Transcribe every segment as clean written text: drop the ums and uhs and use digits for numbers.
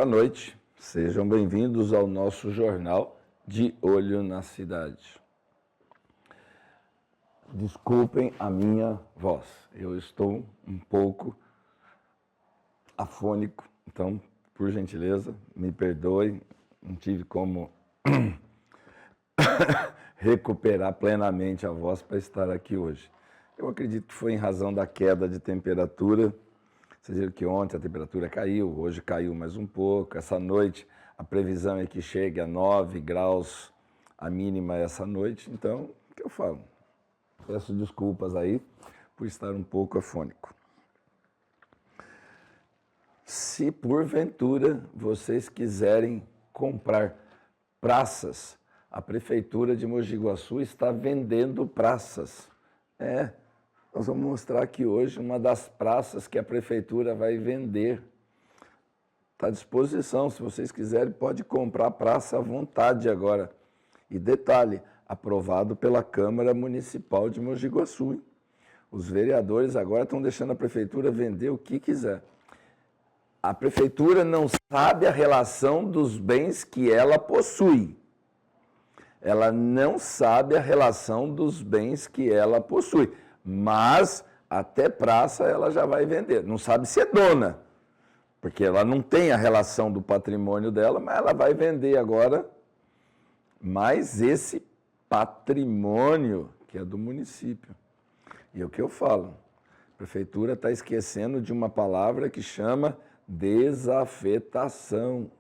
noite, sejam bem-vindos ao nosso jornal De Olho na Cidade. Desculpem a minha voz, eu estou um pouco afônico, então, por gentileza, me perdoem, não tive como recuperar plenamente a voz para estar aqui hoje. Eu acredito que foi em razão da queda de temperatura. Vocês viram que ontem a temperatura caiu, hoje caiu mais um pouco. Essa noite a previsão é que chegue a 9 graus a mínima essa noite. Então, o que eu falo? Peço desculpas aí por estar um pouco afônico. Se porventura vocês quiserem comprar praças, a Prefeitura de Mogi Guaçu está vendendo praças. Nós vamos mostrar aqui hoje uma das praças que a Prefeitura vai vender. Está à disposição, se vocês quiserem, pode comprar a praça à vontade agora. E detalhe, aprovado pela Câmara Municipal de Mogi Guaçu. Hein? Os vereadores agora estão deixando a Prefeitura vender o que quiser. A Prefeitura não sabe a relação dos bens que ela possui. Ela não sabe a relação dos bens que ela possui. Mas até praça ela já vai vender. Não sabe se é dona, porque ela não tem a relação do patrimônio dela, mas ela vai vender agora mais esse patrimônio que é do município. E é o que eu falo, a Prefeitura está esquecendo de uma palavra que chama desafetação.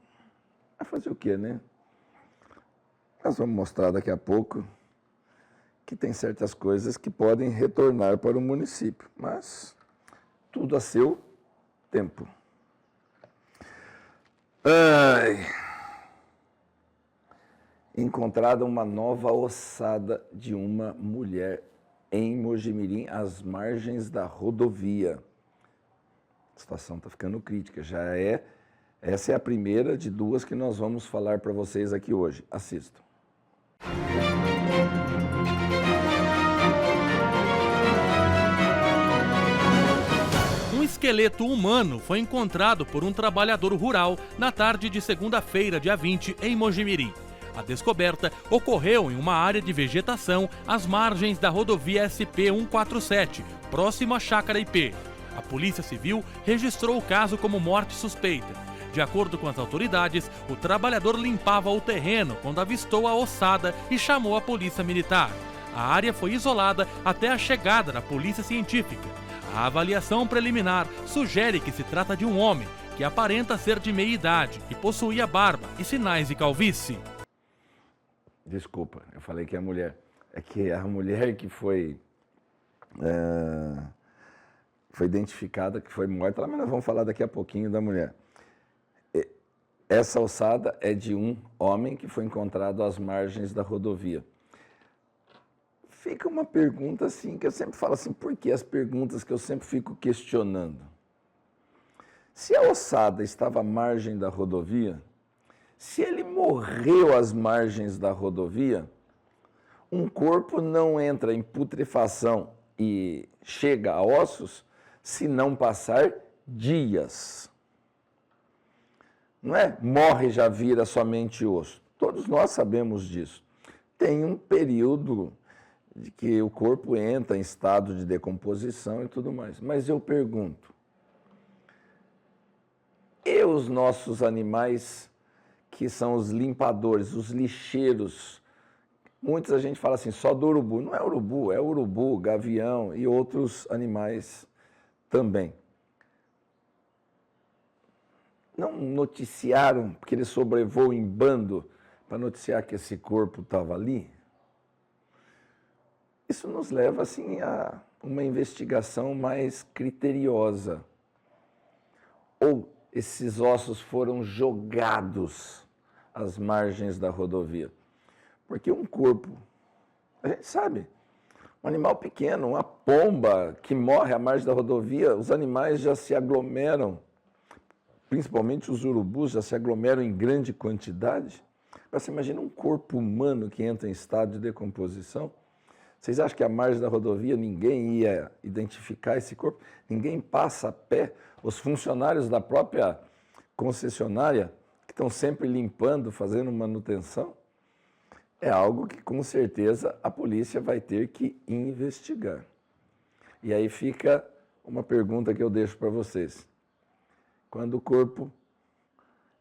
Vai fazer o quê, né? Nós vamos mostrar daqui a pouco que tem certas coisas que podem retornar para o município, mas tudo a seu tempo. Encontrada uma nova ossada de uma mulher em Mojimirim, às margens da rodovia. A situação está ficando crítica, essa é a primeira de duas que nós vamos falar para vocês aqui hoje. Assistam. Um esqueleto humano foi encontrado por um trabalhador rural na tarde de segunda-feira, dia 20, em Mojimirim. A descoberta ocorreu em uma área de vegetação às margens da rodovia SP-147, próximo à Chácara IP. A Polícia Civil registrou o caso como morte suspeita. De acordo com as autoridades, o trabalhador limpava o terreno quando avistou a ossada e chamou a polícia militar. A área foi isolada até a chegada da polícia científica. A avaliação preliminar sugere que se trata de um homem que aparenta ser de meia idade e possuía barba e sinais de calvície. Desculpa, eu falei que é a mulher. É que a mulher que foi identificada, que foi morta, mas nós vamos falar daqui a pouquinho da mulher. Essa ossada é de um homem que foi encontrado às margens da rodovia. Fica uma pergunta assim, que eu sempre falo assim, por que as perguntas que eu sempre fico questionando? Se a ossada estava à margem da rodovia, se ele morreu às margens da rodovia, um corpo não entra em putrefação e chega a ossos se não passar dias. Não é morre e já vira somente osso. Todos nós sabemos disso. Tem um período de que o corpo entra em estado de decomposição e tudo mais. Mas eu pergunto, e os nossos animais que são os limpadores, os lixeiros? Muitos a gente fala assim, só do urubu. Não é urubu, gavião e outros animais também. Não noticiaram, porque ele sobrevoou em bando, para noticiar que esse corpo estava ali? Isso nos leva assim, a uma investigação mais criteriosa. Ou esses ossos foram jogados às margens da rodovia? Porque um corpo, a gente sabe, um animal pequeno, uma pomba que morre à margem da rodovia, os animais já se aglomeram, principalmente os urubus, já se aglomeram em grande quantidade. Você imagina um corpo humano que entra em estado de decomposição? Vocês acham que à margem da rodovia ninguém ia identificar esse corpo? Ninguém passa a pé? Os funcionários da própria concessionária estão sempre limpando, fazendo manutenção, é algo que com certeza a polícia vai ter que investigar. E aí fica uma pergunta que eu deixo para vocês. Quando o corpo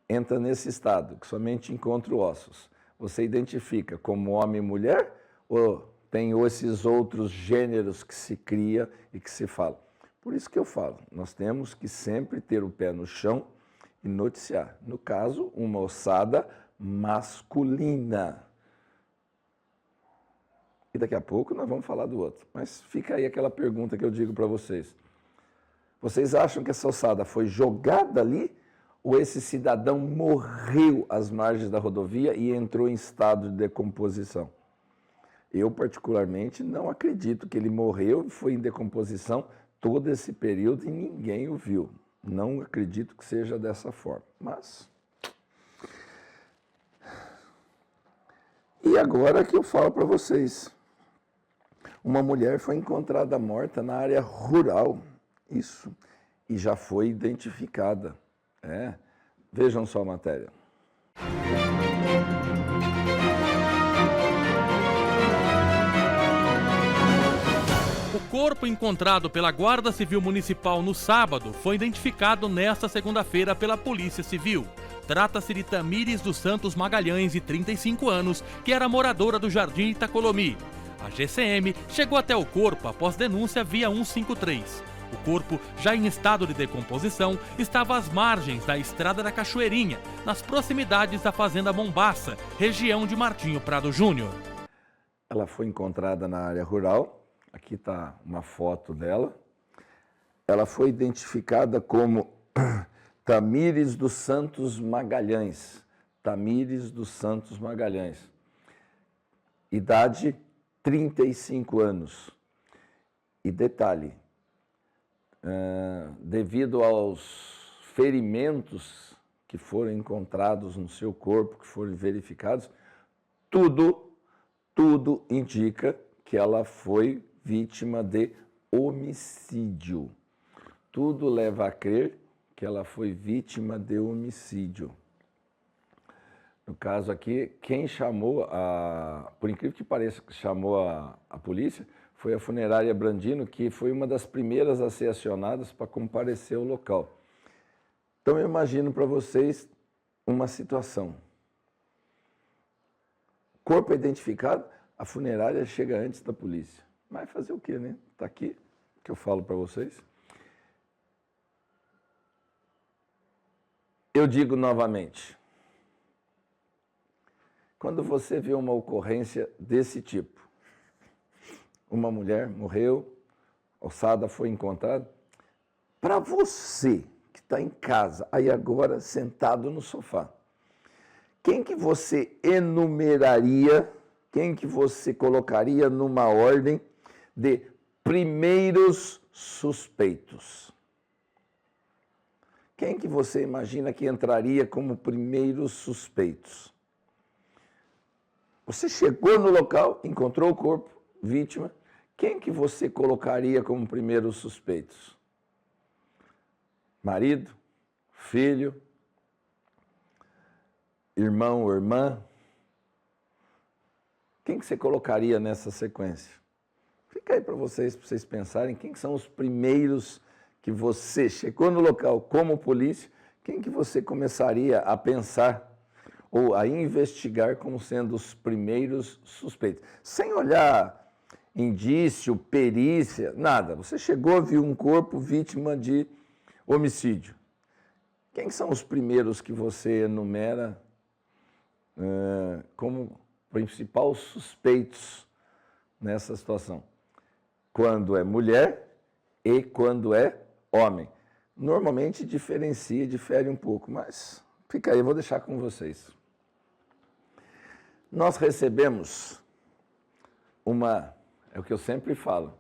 entra nesse estado, que somente encontra ossos, você identifica como homem e mulher ou tem esses outros gêneros que se cria e que se fala? Por isso que eu falo, nós temos que sempre ter o pé no chão e noticiar. No caso, uma ossada masculina. E daqui a pouco nós vamos falar do outro. Mas fica aí aquela pergunta que eu digo para vocês. Vocês acham que essa ossada foi jogada ali ou esse cidadão morreu às margens da rodovia e entrou em estado de decomposição? Eu, particularmente, não acredito que ele morreu e foi em decomposição todo esse período e ninguém o viu. Não acredito que seja dessa forma. Mas... E agora que eu falo para vocês. Uma mulher foi encontrada morta na área rural. Isso. E já foi identificada. Vejam só a matéria. O corpo encontrado pela Guarda Civil Municipal no sábado foi identificado nesta segunda-feira pela Polícia Civil. Trata-se de Tamires dos Santos Magalhães, de 35 anos, que era moradora do Jardim Itacolomi. A GCM chegou até o corpo após denúncia via 153. O corpo, já em estado de decomposição, estava às margens da Estrada da Cachoeirinha, nas proximidades da Fazenda Mombaça, região de Martinho Prado Júnior. Ela foi encontrada na área rural. Aqui está uma foto dela. Ela foi identificada como Tamires dos Santos Magalhães. Tamires dos Santos Magalhães. Idade, 35 anos. E detalhe, devido aos ferimentos que foram encontrados no seu corpo, que foram verificados, tudo indica que ela foi vítima de homicídio. Tudo leva a crer que ela foi vítima de homicídio. No caso aqui, quem chamou, por incrível que pareça, que chamou a polícia, foi a funerária Brandino, que foi uma das primeiras a ser acionadas para comparecer ao local. Então eu imagino para vocês uma situação. Corpo identificado, a funerária chega antes da polícia. Mas fazer o quê, né? Está aqui, que eu falo para vocês. Eu digo novamente, quando você vê uma ocorrência desse tipo, uma mulher morreu, ossada foi encontrada, para você que está em casa, aí agora sentado no sofá, quem que você enumeraria, quem que você colocaria numa ordem de primeiros suspeitos? Quem que você imagina que entraria como primeiros suspeitos? Você chegou no local, encontrou o corpo, vítima, quem que você colocaria como primeiros suspeitos? Marido, filho, irmão ou irmã? Quem que você colocaria nessa sequência? Fica aí para vocês pensarem quem que são os primeiros que você chegou no local como polícia, quem que você começaria a pensar ou a investigar como sendo os primeiros suspeitos. Sem olhar indício, perícia, nada. Você chegou, viu um corpo vítima de homicídio. Quem são os primeiros que você enumera como principais suspeitos nessa situação? Quando é mulher e quando é homem. Normalmente difere um pouco, mas fica aí, eu vou deixar com vocês. Nós recebemos é o que eu sempre falo,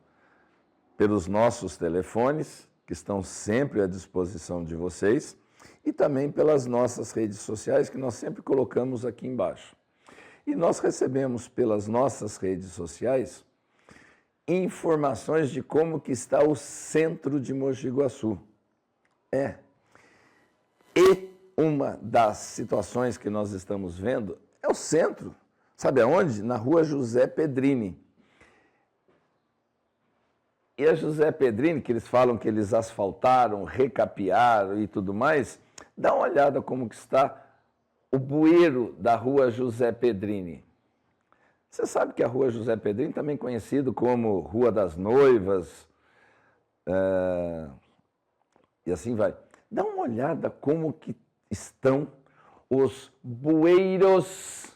pelos nossos telefones, que estão sempre à disposição de vocês, e também pelas nossas redes sociais, que nós sempre colocamos aqui embaixo. E nós recebemos pelas nossas redes sociais informações de como que está o centro de Mogi Guaçu. E uma das situações que nós estamos vendo é o centro. Sabe aonde? Na rua José Pedrini. E a José Pedrini, que eles falam que eles asfaltaram, recapearam e tudo mais, dá uma olhada como que está o bueiro da rua José Pedrini. Você sabe que a rua José Pedrini, também conhecido como Rua das Noivas, e assim vai. Dá uma olhada como que estão os bueiros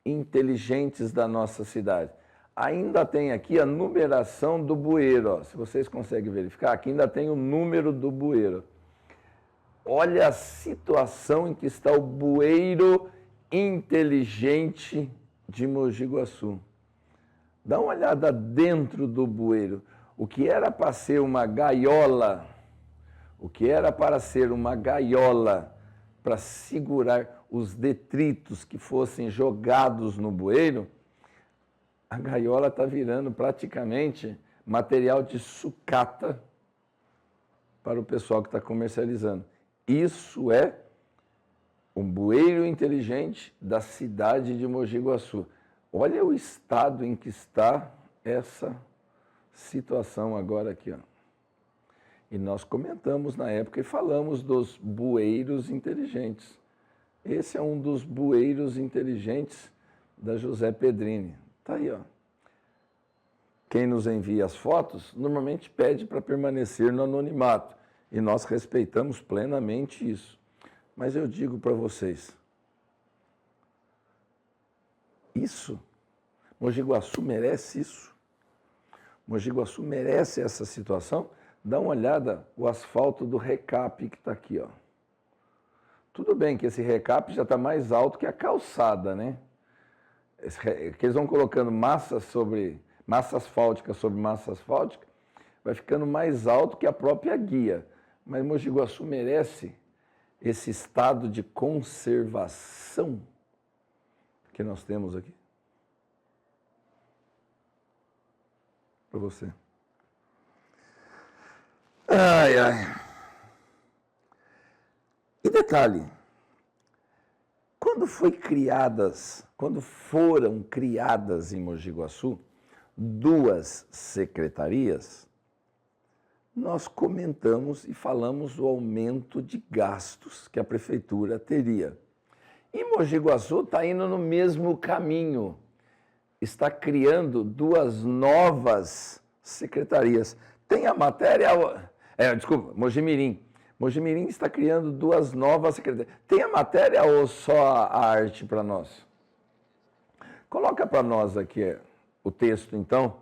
inteligentes da nossa cidade. Ainda tem aqui a numeração do bueiro, ó. Se vocês conseguem verificar, aqui ainda tem o número do bueiro. Olha a situação em que está o bueiro inteligente de Mogi Guaçu. Dá uma olhada dentro do bueiro. O que era para ser uma gaiola, para segurar os detritos que fossem jogados no bueiro, a gaiola está virando praticamente material de sucata para o pessoal que está comercializando. Isso é um bueiro inteligente da cidade de Mogi Guaçu. Olha o estado em que está essa situação agora aqui, ó. E nós comentamos na época e falamos dos bueiros inteligentes. Esse é um dos bueiros inteligentes da José Pedrini. Está aí, ó. Quem nos envia as fotos normalmente pede para permanecer no anonimato. E nós respeitamos plenamente isso. Mas eu digo para vocês, Mogi Guaçu merece isso. Mogi Guaçu merece essa situação. Dá uma olhada, o asfalto do recap que está aqui, ó. Tudo bem que esse recap já está mais alto que a calçada, né? Que eles vão colocando massa asfáltica sobre massa asfáltica, vai ficando mais alto que a própria guia. Mas Mogi Guaçu merece esse estado de conservação que nós temos aqui. Para você. Ai, ai. E detalhe, quando foram criadas em Mogi Guaçu 2 secretarias, nós comentamos e falamos do aumento de gastos que a prefeitura teria. E Mogi Guaçu está indo no mesmo caminho, está criando 2 novas secretarias. Tem a matéria... Mogi Mirim. Mogi Mirim está criando 2 novas secretarias. Tem a matéria ou só a arte para nós? Coloca para nós aqui o texto, então.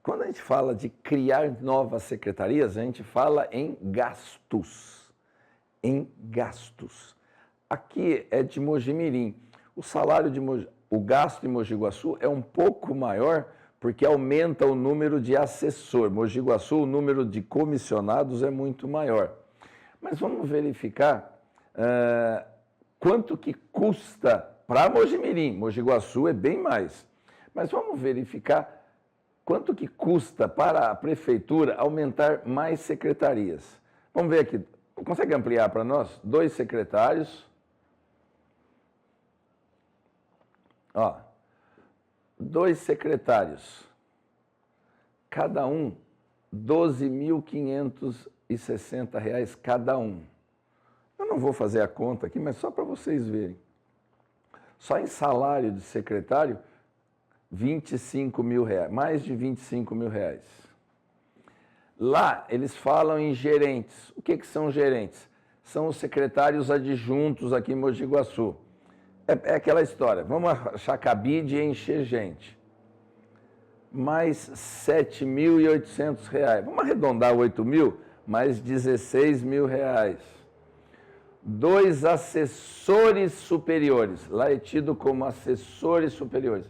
Quando a gente fala de criar novas secretarias, a gente fala em gastos. Em gastos. Aqui é de Mogi Mirim. O gasto em Mogi Guaçu é um pouco maior porque aumenta o número de assessor. Mogi Guaçu, o número de comissionados é muito maior. Mas vamos verificar quanto que custa para Mogi Mirim. Mogi Guaçu é bem mais. Mas vamos verificar quanto que custa para a prefeitura aumentar mais secretarias. Vamos ver aqui. Consegue ampliar para nós? 2 secretários. Ó. 2 secretários, cada um R$ 12.560 cada um. Eu não vou fazer a conta aqui, mas só para vocês verem. Só em salário de secretário, R$25 mil, mais de R$25 mil. Lá, eles falam em gerentes. O que são gerentes? São os secretários adjuntos aqui em Mogi Guaçu. É aquela história, vamos achar cabide e encher gente. Mais R$ 7.800. Vamos arredondar 8 mil, mais R$16 mil. 2 assessores superiores. Lá é tido como assessores superiores.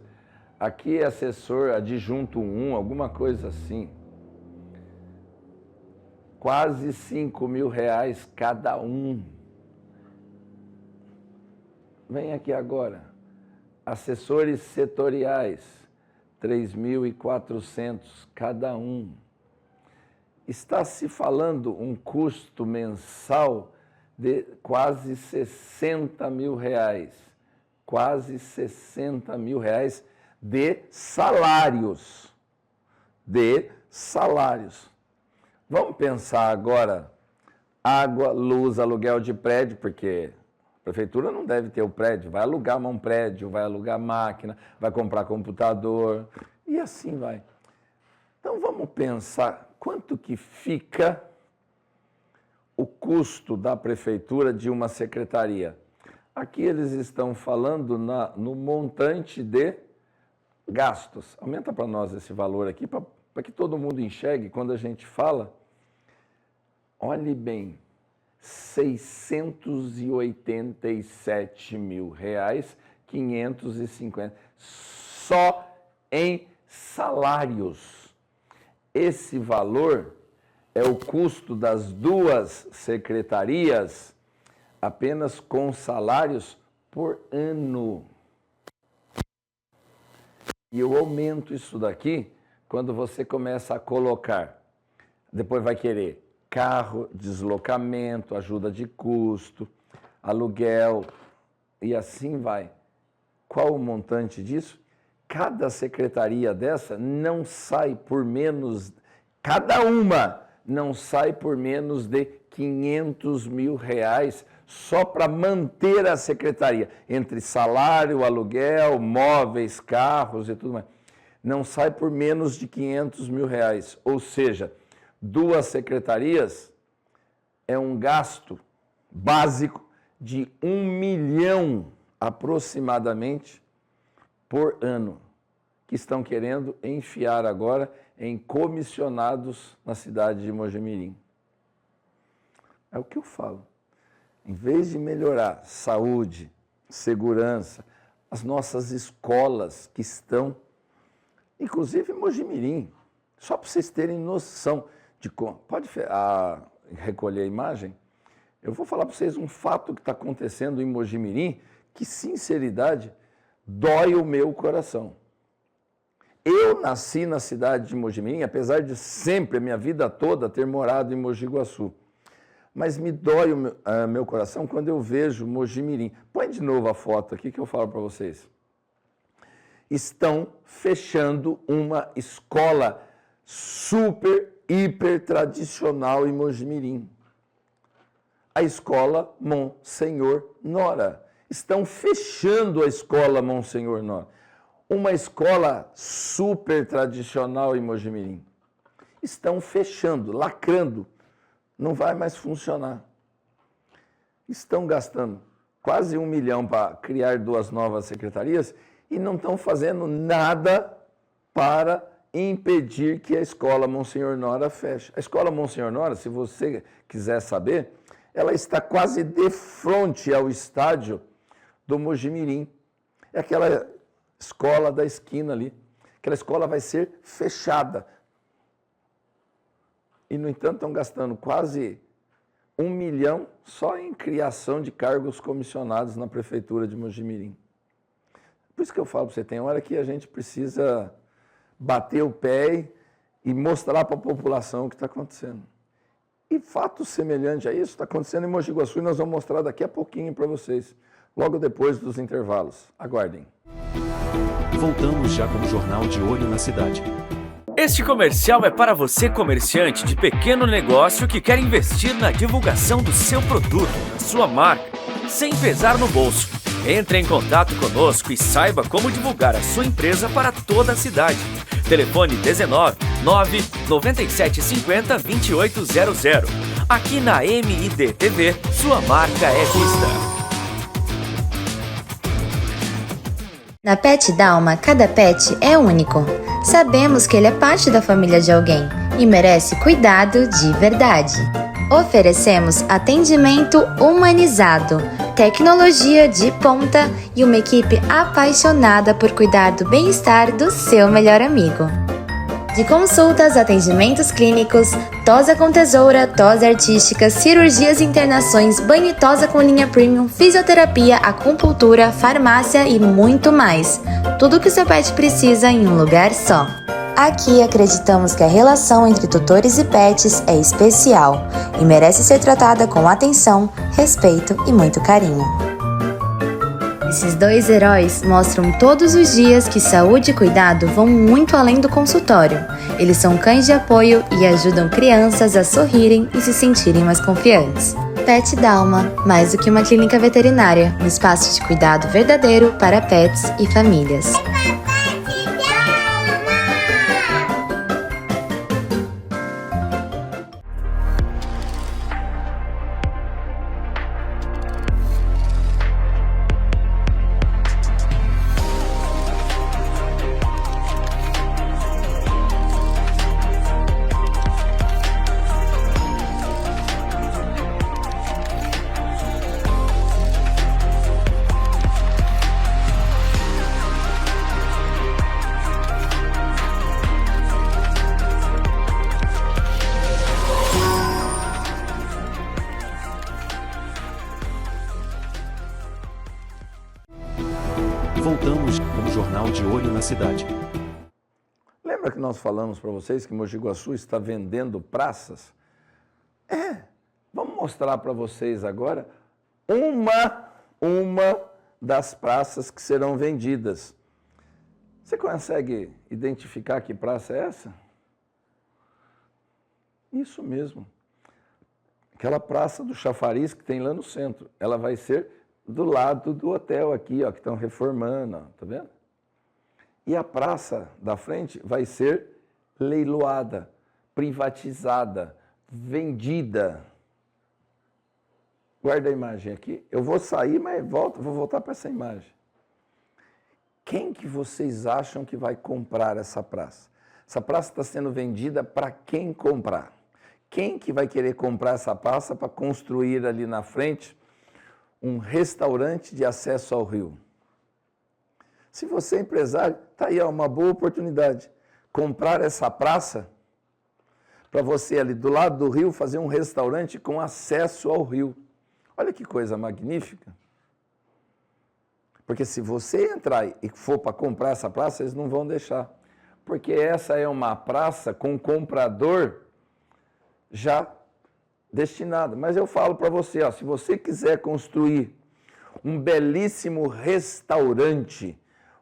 Aqui é assessor adjunto 1, alguma coisa assim. Quase R$5 mil cada um. Vem aqui agora, assessores setoriais, 3.400 cada um. está se falando um custo mensal de quase 60 mil reais. Quase 60 mil reais de salários. Vamos pensar agora, água, luz, aluguel de prédio, porque a prefeitura não deve ter o prédio, vai alugar um prédio, vai alugar máquina, vai comprar computador e assim vai. Então vamos pensar quanto que fica o custo da prefeitura de uma secretaria. Aqui eles estão falando no montante de gastos. Aumenta para nós esse valor aqui, para que todo mundo enxergue quando a gente fala. Olhe bem, R$687 mil, 550, só em salários. Esse valor é o custo das duas secretarias apenas com salários por ano. E eu aumento isso daqui quando você começa a colocar. Depois vai querer carro, deslocamento, ajuda de custo, aluguel e assim vai. Qual o montante disso? Cada secretaria dessa não sai por menos, cada uma não sai por menos de R$500 mil só para manter a secretaria, entre salário, aluguel, móveis, carros e tudo mais. Não sai por menos de R$500 mil, ou seja, duas secretarias é um gasto básico de R$1 milhão aproximadamente por ano, que estão querendo enfiar agora em comissionados na cidade de Mojimirim. É o que eu falo. Em vez de melhorar saúde, segurança, as nossas escolas que estão, inclusive em Mojimirim, só para vocês terem noção de como. Pode recolher a imagem? Eu vou falar para vocês um fato que está acontecendo em Mojimirim, que, sinceridade, dói o meu coração. Eu nasci na cidade de Mojimirim, apesar de sempre, a minha vida toda, ter morado em Mogi Guaçu. Mas me dói o meu coração quando eu vejo Mojimirim. Põe de novo a foto aqui que eu falo para vocês. Estão fechando uma escola super, hiper tradicional em Mojimirim. A escola Monsenhor Nora. Estão fechando a escola Monsenhor Nora. Uma escola super tradicional em Mojimirim. Estão fechando, lacrando. Não vai mais funcionar. Estão gastando quase R$1 milhão para criar duas novas secretarias e não estão fazendo nada para impedir que a escola Monsenhor Nora feche. A escola Monsenhor Nora, se você quiser saber, ela está quase de frente ao estádio do Mojimirim. É aquela escola da esquina ali. Aquela escola vai ser fechada. E, no entanto, estão gastando quase R$1 milhão só em criação de cargos comissionados na prefeitura de Mojimirim. Por isso que eu falo para você, tem hora que a gente precisa bater o pé e mostrar para a população o que está acontecendo. E fato semelhante a isso está acontecendo em Mogi Guaçu e nós vamos mostrar daqui a pouquinho para vocês, logo depois dos intervalos. Aguardem. Voltamos já com o Jornal de Olho na Cidade. Este comercial é para você, comerciante de pequeno negócio que quer investir na divulgação do seu produto, sua marca, sem pesar no bolso. Entre em contato conosco e saiba como divulgar a sua empresa para toda a cidade. Telefone 19 997 50 2800. Aqui na MID TV, sua marca é vista. Na Pet Dalma, cada pet é único. Sabemos que ele é parte da família de alguém e merece cuidado de verdade. Oferecemos atendimento humanizado, tecnologia de ponta e uma equipe apaixonada por cuidar do bem-estar do seu melhor amigo. De consultas, atendimentos clínicos, tosa com tesoura, tosa artística, cirurgias e internações, banho e tosa com linha premium, fisioterapia, acupuntura, farmácia e muito mais. Tudo o que seu pet precisa em um lugar só. Aqui acreditamos que a relação entre tutores e pets é especial e merece ser tratada com atenção, respeito e muito carinho. Esses dois heróis mostram todos os dias que saúde e cuidado vão muito além do consultório. Eles são cães de apoio e ajudam crianças a sorrirem e se sentirem mais confiantes. Pet Dalma, mais do que uma clínica veterinária, um espaço de cuidado verdadeiro para pets e famílias. Voltamos com o Jornal de Olho na Cidade. Lembra que nós falamos para vocês que Mogi Guaçu está vendendo praças? Vamos mostrar para vocês agora uma das praças que serão vendidas. Você consegue identificar que praça é essa? Isso mesmo. Aquela praça do chafariz que tem lá no centro. Ela vai ser do lado do hotel aqui, ó, que estão reformando, ó, tá vendo? E a praça da frente vai ser leiloada, privatizada, vendida. Guarda a imagem aqui. Eu vou sair, mas vou voltar para essa imagem. Quem que vocês acham que vai comprar essa praça? Essa praça está sendo vendida para quem comprar? Quem que vai querer comprar essa praça para construir ali na frente um restaurante de acesso ao rio? Se você é empresário, está aí uma boa oportunidade. Comprar essa praça para você ali do lado do rio fazer um restaurante com acesso ao rio. Olha que coisa magnífica. Porque se você entrar e for para comprar essa praça, eles não vão deixar. Porque essa é uma praça com comprador já destinado. Mas eu falo para você, ó, se você quiser construir um belíssimo restaurante,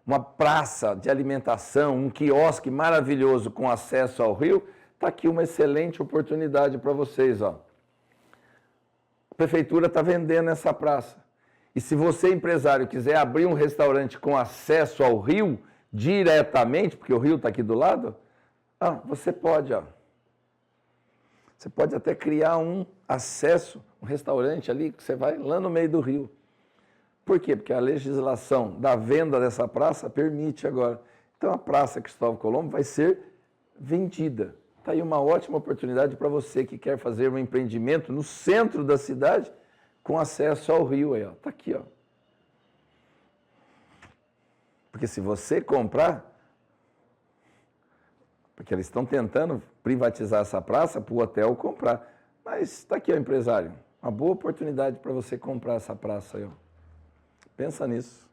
uma praça de alimentação, um quiosque maravilhoso com acesso ao rio, está aqui uma excelente oportunidade para vocês. Ó. A prefeitura está vendendo essa praça. E se você, empresário, quiser abrir um restaurante com acesso ao rio diretamente, porque o rio está aqui do lado, você pode, ó. Você pode até criar um acesso, um restaurante ali, que você vai lá no meio do rio. Por quê? Porque a legislação da venda dessa praça permite agora. Então a Praça Cristóvão Colombo vai ser vendida. Está aí uma ótima oportunidade para você que quer fazer um empreendimento no centro da cidade com acesso ao rio. Está aqui, ó. Porque se você comprar, porque eles estão tentando privatizar essa praça para o hotel comprar. Mas está aqui, ó, empresário, uma boa oportunidade para você comprar essa praça aí, ó. Pensa nisso.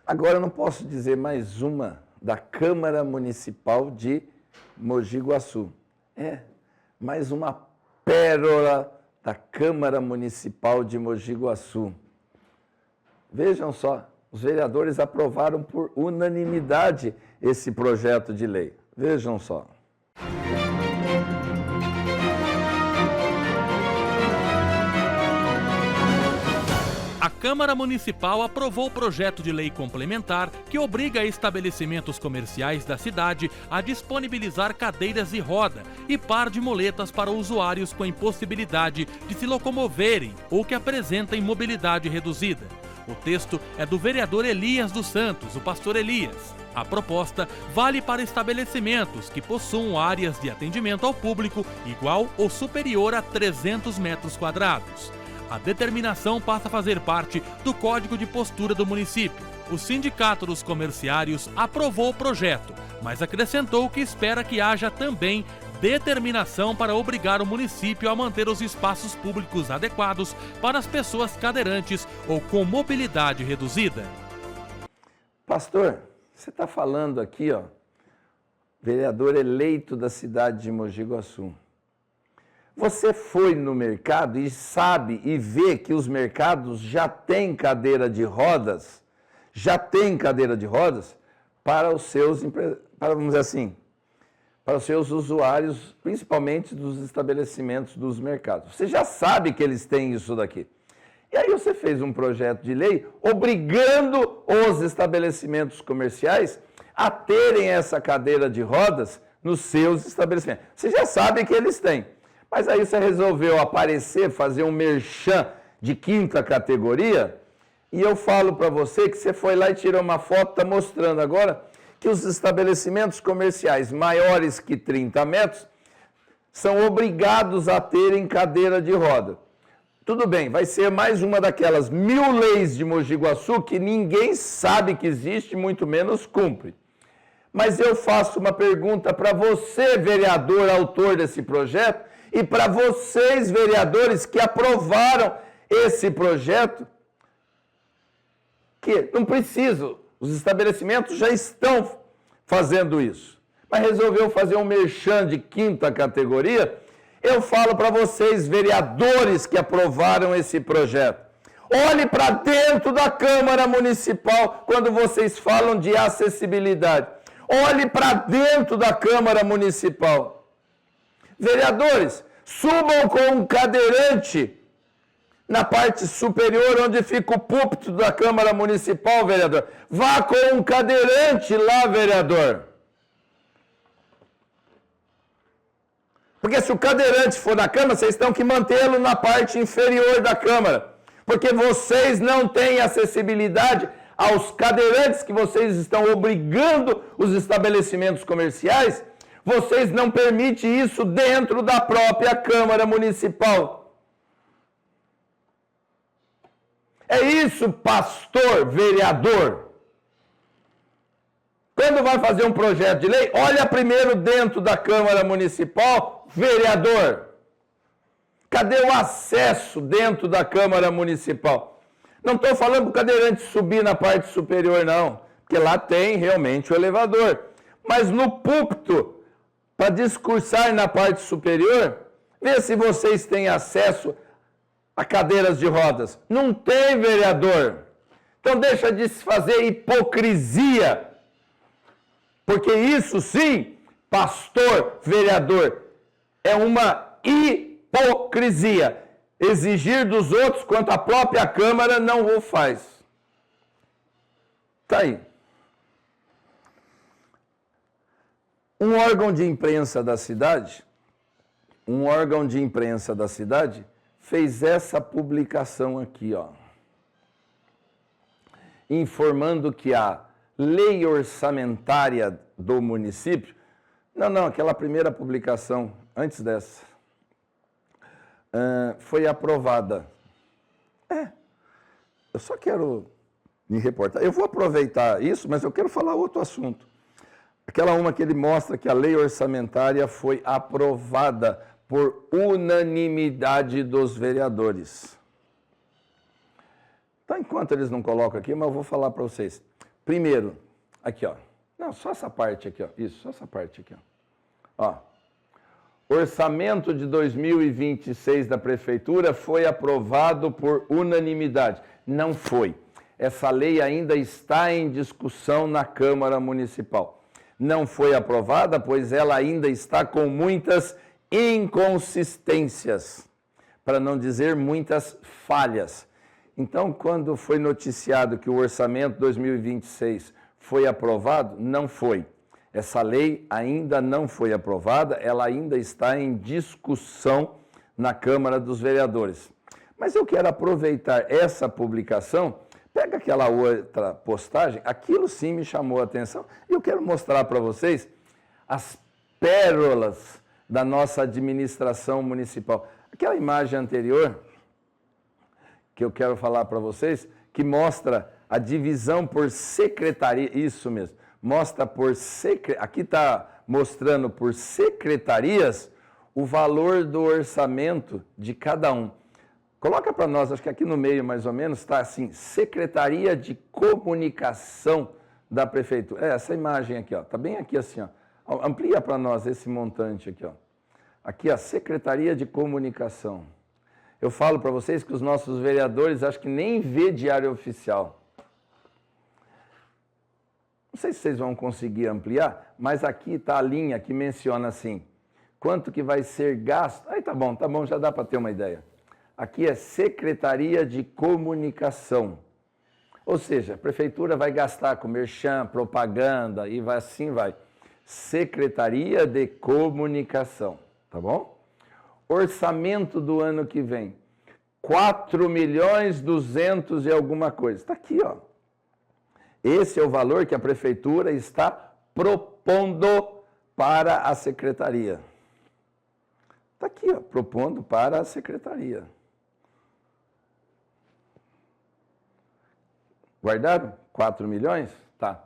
Agora eu não posso dizer mais uma da Câmara Municipal de Mogi Guaçu. Mais uma pérola da Câmara Municipal de Mogi Guaçu. Vejam só, os vereadores aprovaram por unanimidade esse projeto de lei. Vejam só. A Câmara Municipal aprovou o projeto de lei complementar que obriga estabelecimentos comerciais da cidade a disponibilizar cadeiras de roda e par de muletas para usuários com impossibilidade de se locomoverem ou que apresentem mobilidade reduzida. O texto é do vereador Elias dos Santos, o pastor Elias. A proposta vale para estabelecimentos que possuam áreas de atendimento ao público igual ou superior a 300 metros quadrados. A determinação passa a fazer parte do Código de Postura do município. O Sindicato dos Comerciários aprovou o projeto, mas acrescentou que espera que haja também determinação para obrigar o município a manter os espaços públicos adequados para as pessoas cadeirantes ou com mobilidade reduzida. Pastor, Você está falando aqui, ó, vereador eleito da cidade de Mogi Guaçu. Você foi no mercado e sabe e vê que os mercados já têm cadeira de rodas, para os seus, vamos dizer assim, para os seus usuários, principalmente dos estabelecimentos dos mercados. Você já sabe que eles têm isso daqui. E aí você fez um projeto de lei obrigando os estabelecimentos comerciais a terem essa cadeira de rodas nos seus estabelecimentos. Você já sabe que eles têm. Mas aí você resolveu aparecer, fazer um merchan de 5ª categoria, e eu falo para você que você foi lá e tirou uma foto, está mostrando agora que os estabelecimentos comerciais maiores que 30 metros são obrigados a terem cadeira de roda. Tudo bem, vai ser mais uma daquelas 1000 leis de Mogi Guaçu que ninguém sabe que existe, muito menos cumpre. Mas eu faço uma pergunta para você, vereador, autor desse projeto, e para vocês, vereadores, que aprovaram esse projeto, que não precisam, os estabelecimentos já estão fazendo isso, mas resolveu fazer um merchan de 5ª categoria. Eu falo para vocês, vereadores que aprovaram esse projeto, olhe para dentro da Câmara Municipal quando vocês falam de acessibilidade. Olhe para dentro da Câmara Municipal. Vereadores, subam com um cadeirante na parte superior, onde fica o púlpito da Câmara Municipal, vereador. Vá com um cadeirante lá, vereador. Porque se o cadeirante for na Câmara, vocês têm que mantê-lo na parte inferior da Câmara. Porque vocês não têm acessibilidade aos cadeirantes que vocês estão obrigando os estabelecimentos comerciais. Vocês não permitem isso dentro da própria Câmara Municipal. É isso, pastor, vereador. Quando vai fazer um projeto de lei, olha primeiro dentro da Câmara Municipal, vereador. Cadê o acesso dentro da Câmara Municipal? Não estou falando para o cadeirante subir na parte superior, não, porque lá tem realmente o elevador. Mas no púlpito, para discursar na parte superior, vê se vocês têm acesso a cadeiras de rodas. Não tem, vereador. Então deixa de se fazer hipocrisia. Porque isso sim, pastor, vereador, é uma hipocrisia. Exigir dos outros quanto a própria Câmara não o faz. Está aí. Um órgão de imprensa da cidade, fez essa publicação aqui, ó, informando que a lei orçamentária do município, não, aquela primeira publicação, antes dessa, foi aprovada. Eu só quero me reportar. Eu vou aproveitar isso, mas eu quero falar outro assunto. Aquela uma que ele mostra que a lei orçamentária foi aprovada por unanimidade dos vereadores. Então, enquanto eles não colocam aqui, mas eu vou falar para vocês. Primeiro, aqui, ó. Não, só essa parte aqui, ó. Isso, só essa parte aqui, ó. Orçamento de 2026 da Prefeitura foi aprovado por unanimidade. Não foi. Essa lei ainda está em discussão na Câmara Municipal. Não foi aprovada, pois ela ainda está com muitas inconsistências, para não dizer muitas falhas. Então, quando foi noticiado que o orçamento 2026 foi aprovado, não foi. Essa lei ainda não foi aprovada, ela ainda está em discussão na Câmara dos Vereadores. Mas eu quero aproveitar essa publicação. Pega aquela outra postagem, aquilo sim me chamou a atenção, e eu quero mostrar para vocês as pérolas da nossa administração municipal. Aquela imagem anterior, que eu quero falar para vocês, que mostra a divisão por secretaria, isso mesmo, mostra por aqui está mostrando por secretarias o valor do orçamento de cada um. Coloca para nós, acho que aqui no meio mais ou menos está assim, Secretaria de Comunicação da prefeitura. Essa imagem aqui, ó, tá bem aqui assim, ó. Amplia para nós esse montante aqui, ó. Aqui a Secretaria de Comunicação. Eu falo para vocês que os nossos vereadores acho que nem vê Diário Oficial. Não sei se vocês vão conseguir ampliar, mas aqui está a linha que menciona assim, quanto que vai ser gasto. Aí tá bom, já dá para ter uma ideia. Aqui é Secretaria de Comunicação. Ou seja, a prefeitura vai gastar com merchan, propaganda e vai, assim vai. Secretaria de Comunicação, tá bom? Orçamento do ano que vem, 4.200.000 e alguma coisa. Está aqui, ó. Esse é o valor que a prefeitura está propondo para a secretaria. Está aqui, ó, propondo para a secretaria. Guardaram? 4 milhões? Tá.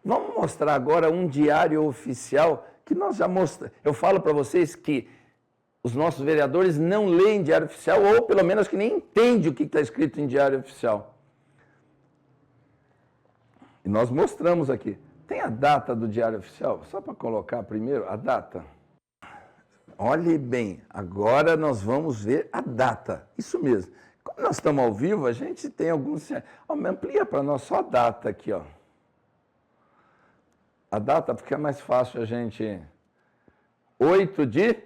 Vamos mostrar agora um diário oficial que nós já mostramos. Eu falo para vocês que os nossos vereadores não leem diário oficial, ou pelo menos que nem entendem o que está escrito em diário oficial. E nós mostramos aqui. Tem a data do diário oficial? Só para colocar primeiro a data. Olhe bem, agora nós vamos ver a data. Isso mesmo. Como nós estamos ao vivo, a gente tem alguns... Amplia para nós só a data aqui, ó. A data fica mais fácil a gente... 8 de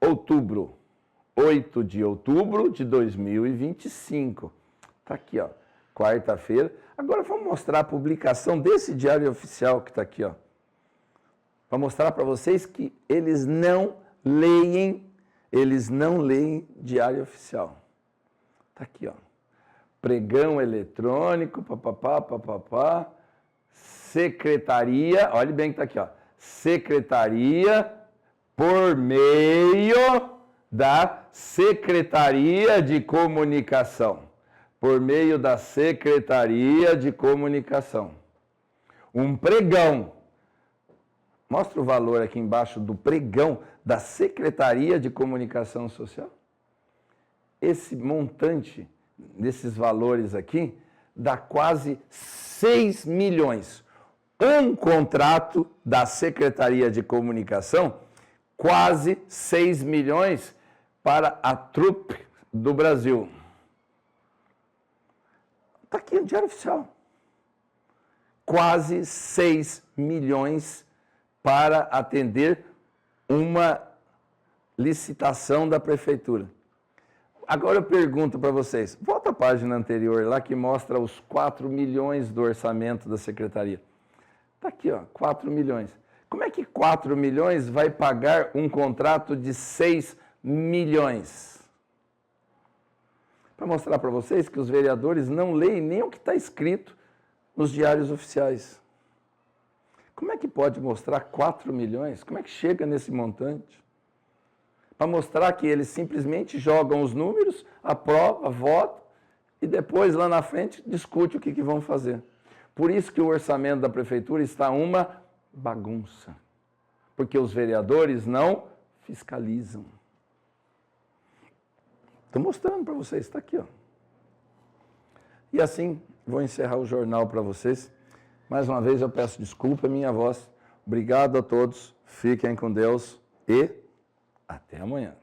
outubro. 8 de outubro de 2025. Está aqui, ó. Quarta-feira. Agora vamos mostrar a publicação desse diário oficial que está aqui, ó. Para mostrar para vocês que eles não leem diário oficial. Está aqui, ó. Pregão eletrônico, papapá. Secretaria, olhe bem que está aqui, ó. Secretaria por meio da Secretaria de Comunicação. Por meio da Secretaria de Comunicação. Um pregão. Mostra o valor aqui embaixo do pregão da Secretaria de Comunicação Social. Esse montante desses valores aqui dá quase 6 milhões. Um contrato da Secretaria de Comunicação, quase 6 milhões para a trupe do Brasil. Está aqui no Diário Oficial. Quase 6 milhões para atender uma licitação da prefeitura. Agora eu pergunto para vocês, volta à página anterior lá que mostra os 4 milhões do orçamento da secretaria. Está aqui, ó, 4 milhões. Como é que 4 milhões vai pagar um contrato de 6 milhões? Para mostrar para vocês que os vereadores não leem nem o que está escrito nos diários oficiais. Como é que pode mostrar 4 milhões? Como é que chega nesse montante? Para mostrar que eles simplesmente jogam os números, aprova, vota e depois lá na frente discute o que vão fazer. Por isso que o orçamento da prefeitura está uma bagunça. Porque os vereadores não fiscalizam. Estou mostrando para vocês, está aqui, ó. E assim, vou encerrar o jornal para vocês. Mais uma vez eu peço desculpa, minha voz. Obrigado a todos, fiquem com Deus e até amanhã.